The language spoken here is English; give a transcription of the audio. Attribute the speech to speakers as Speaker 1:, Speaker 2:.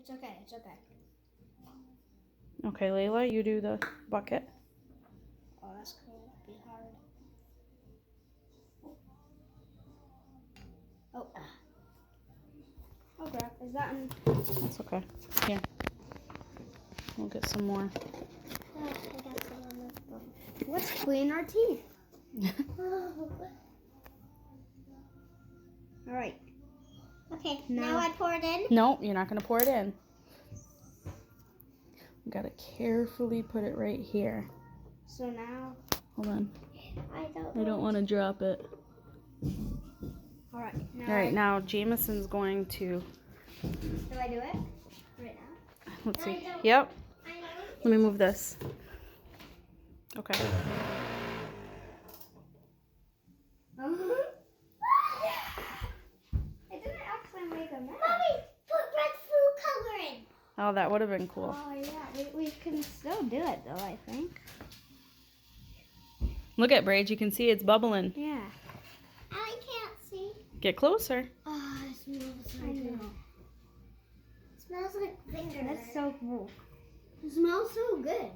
Speaker 1: It's okay. It's okay.
Speaker 2: Okay, Layla, you do the bucket.
Speaker 1: Oh, that's cool. It'll be hard. Oh. Oh, crap. Is that in?
Speaker 2: That's okay. Here. We'll get some more.
Speaker 1: Oh, I got some on this one. Let's clean our teeth. All right. Okay, now I pour it in?
Speaker 2: No, you're not going to pour it in. You got to carefully put it right here.
Speaker 1: So now?
Speaker 2: Hold on.
Speaker 1: I
Speaker 2: don't want to drop it.
Speaker 1: All right.
Speaker 2: All right, now Jameson's going to...
Speaker 1: Do I do it right now?
Speaker 2: Let's see. Yep. Let me move this. Okay.
Speaker 1: It didn't actually make a mess. Mommy, put red food coloring.
Speaker 2: Oh, that would have been cool.
Speaker 1: Oh, yeah. We can still do it, though, I think.
Speaker 2: Look at Braid. You can see it's bubbling.
Speaker 1: Yeah. I can't see.
Speaker 2: Get closer.
Speaker 1: Oh, it smells so good. It smells like vinegar. That's so cool. It smells so good.